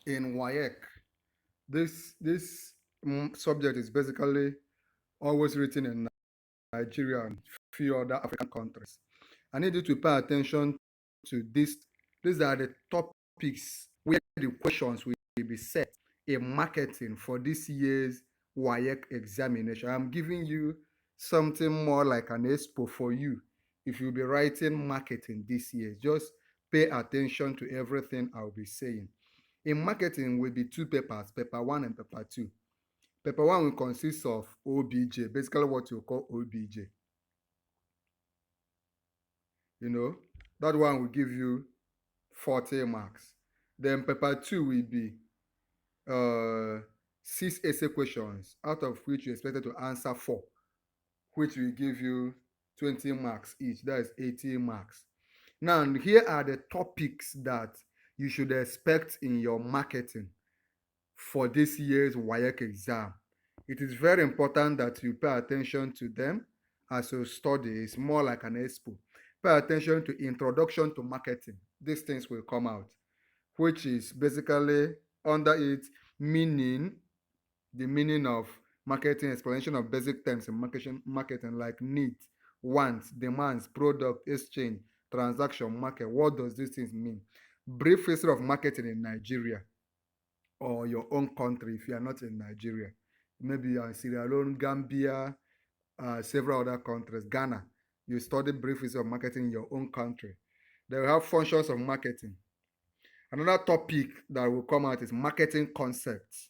in WAEC. This subject is basically always written in Nigeria and few other African countries. I need you to pay attention to this. These are the topics where the questions will be set in marketing for this year's WAEC examination. I'm giving you something more like an expo for you if you'll be writing marketing this year. Just pay attention to everything I'll be saying. In marketing will be two papers, paper 1 and paper 2. Paper 1 will consist of OBJ, basically what you call OBJ. You know, that one will give you 40 marks. Then paper 2 will be 6 essay questions, out of which you're expected to answer 4, which will give you 20 marks each. That is 80 marks. Now, here are the topics that you should expect in your marketing for this year's WAEC exam. It is very important that you pay attention to them as you study. It's more like an expo. Pay attention to introduction to marketing. These things will come out, which is basically under it meaning, the meaning of marketing, explanation of basic terms in marketing like needs, wants, demands, product, exchange, transaction, market. What does these things mean? Brief history of marketing in Nigeria or your own country if you are not in Nigeria. Maybe you are in Sierra Leone, Gambia, several other countries, Ghana. You study brief history of marketing in your own country. They will have functions of marketing. Another topic that will come out is marketing concepts.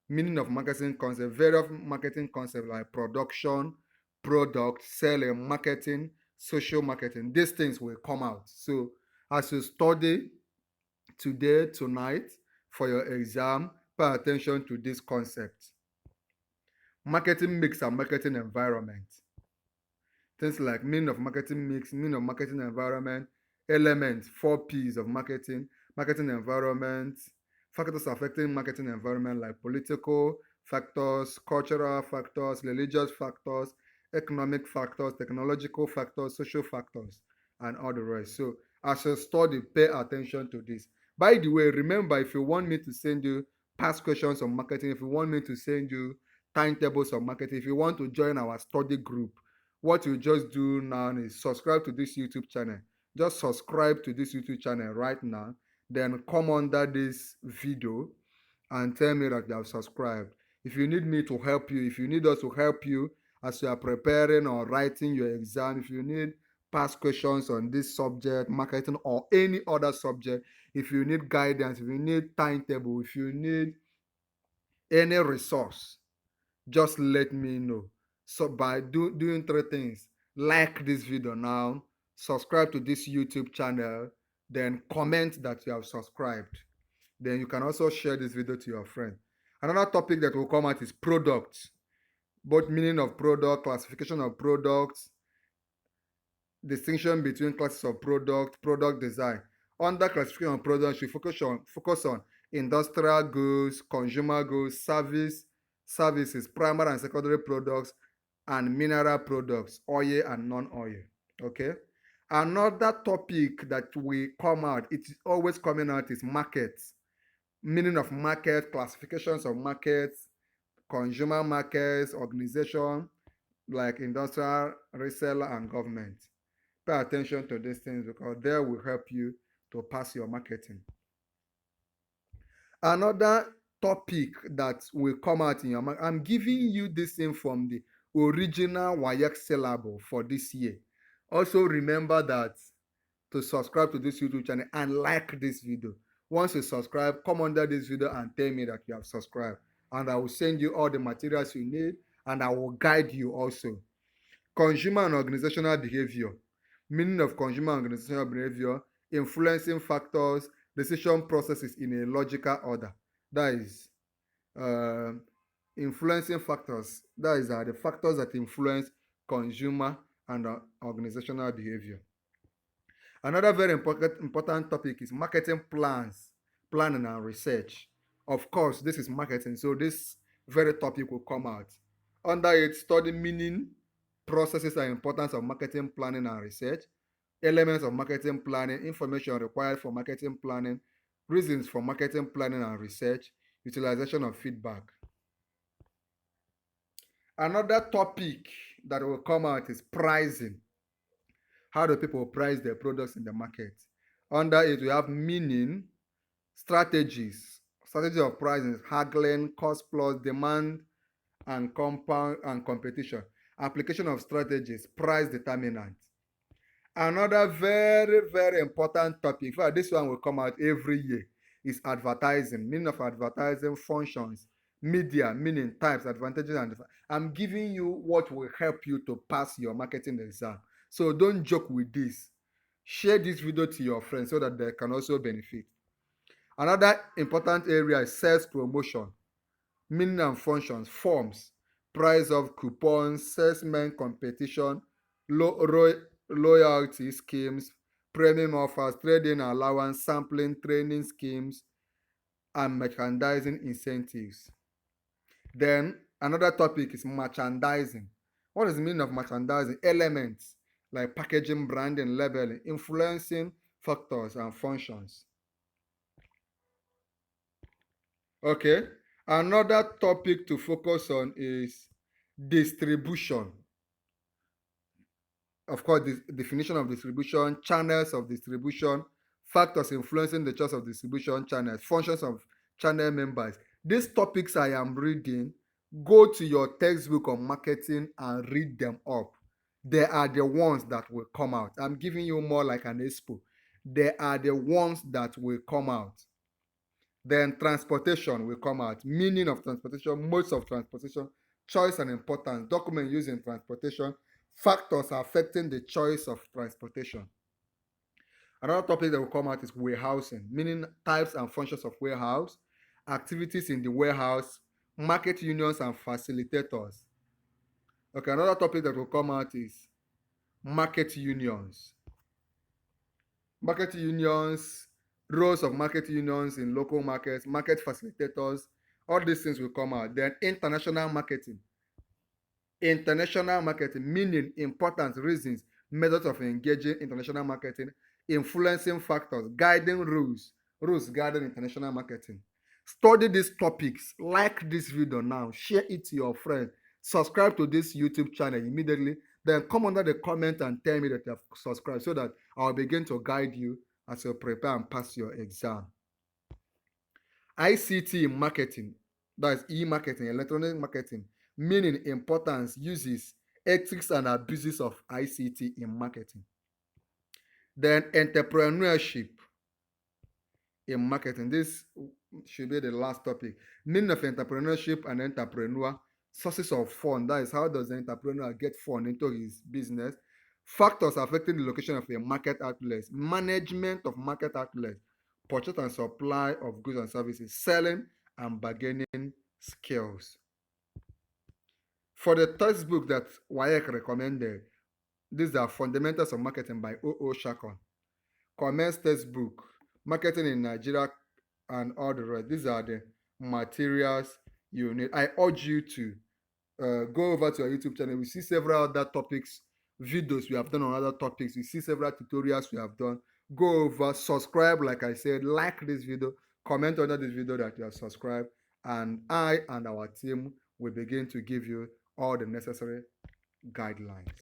Meaning of marketing concept, various marketing concepts like production, product, selling, marketing, social marketing. These things will come out. So as you study today, tonight, for your exam, pay attention to this concept. Marketing mix and marketing environment. Things like meaning of marketing mix, meaning of marketing environment, elements, 4 P's of marketing, marketing environment, factors affecting marketing environment like political factors, cultural factors, religious factors, economic factors, technological factors, social factors, and all the rest. So as you study, pay attention to this. By the way, remember, if you want me to send you past questions on marketing, if you want me to send you timetables on marketing, if you want to join our study group, what you just do now is subscribe to this YouTube channel. Just subscribe to this YouTube channel right now. Then come under this video and tell me that you have subscribed. If you need me to help you, if you need us to help you as you are preparing or writing your exam, if you need past questions on this subject, marketing, or any other subject, if you need guidance, if you need timetable, if you need any resource, just let me know. So by doing 3 things: like this video now, subscribe to this YouTube channel, then comment that you have subscribed. Then you can also share this video to your friend. Another topic that will come out is products, both meaning of product, classification of products, distinction between classes of product design. Under classification of products, you focus on industrial goods, consumer goods, services, primary and secondary products, and mineral products, oil and non-oil. Okay. Another topic that will come out, it's always coming out, is markets. Meaning of market, classifications of markets, consumer markets, organization like industrial, reseller, and government. Pay attention to these things because they will help you to pass your marketing. Another topic that will come out in your market, I'm giving you this thing from the original WAEC syllabus for this year. Also remember that to subscribe to this YouTube channel and like this video. Once you subscribe, come under this video and tell me that you have subscribed, and I will send you all the materials you need, and I will guide you also. Consumer and organizational behavior. Meaning of consumer and organizational behavior: influencing factors, decision processes in a logical order. That is influencing factors. That is the factors that influence consumer and organizational behavior. Another very important topic is marketing plans, planning and research. Of course, this is marketing, so this very topic will come out. Under it, study meaning, processes and importance of marketing planning and research, elements of marketing planning, information required for marketing planning, reasons for marketing planning and research, utilization of feedback. Another topic that will come out is pricing. How do people price their products in the market? Under it, we have meaning, strategies. Strategy of pricing, haggling, cost plus, demand and compound and competition. Application of strategies, price determinant. Another very important topic, in fact, this one will come out every year, is advertising. Meaning of advertising, functions, media, meaning types, advantages, and I'm giving you what will help you to pass your marketing exam. So don't joke with this. Share this video to your friends so that they can also benefit. Another important area is sales promotion, meaning and functions, forms, price of coupons, salesman competition, loyalty schemes, premium offers, trading allowance, sampling, training schemes, and merchandising incentives. Then another topic is merchandising. What is the meaning of merchandising? Elements like packaging, branding, labeling, influencing factors and functions. Okay. Another topic to focus on is distribution. Of course, the definition of distribution, channels of distribution, factors influencing the choice of distribution channels, functions of channel members. These topics I am reading, go to your textbook on marketing and read them up. They are the ones that will come out. I'm giving you more like an expo. They are the ones that will come out. Then transportation will come out. Meaning of transportation, modes of transportation, choice and importance, document used in transportation, factors affecting the choice of transportation. Another topic that will come out is warehousing, meaning types and functions of warehouse, activities in the warehouse, market unions and facilitators. Okay, another topic that will come out is market unions. Market unions, roles of market unions in local markets, market facilitators, all these things will come out. Then international marketing. International marketing, meaning importance, reasons, methods of engaging international marketing, influencing factors, guiding rules guiding international marketing. Study these topics, like this video now, share it to your friends, subscribe to this YouTube channel immediately, then come under the comment and tell me that you have subscribed so that I'll begin to guide you as you prepare and pass your exam. ICT in marketing, that is e-marketing, electronic marketing, meaning importance, uses, ethics and abuses of ICT in marketing. Then entrepreneurship in marketing. This should be the last topic. Meaning of entrepreneurship and entrepreneur, sources of fund, that is how does the entrepreneur get fund into his business, factors affecting the location of a market outlet, management of market outlets, purchase and supply of goods and services, selling and bargaining skills. For the textbook that WAEC recommended, these are Fundamentals of Marketing by O.O. Shakon. Commence textbook, Marketing in Nigeria and all the rest. These are the materials you need. I urge you to go over to our YouTube channel. We see several other topics, videos we have done on other topics. We see several tutorials we have done. Go over, subscribe, like I said, like this video, comment under this video that you have subscribed, and I and our team will begin to give you all the necessary guidelines.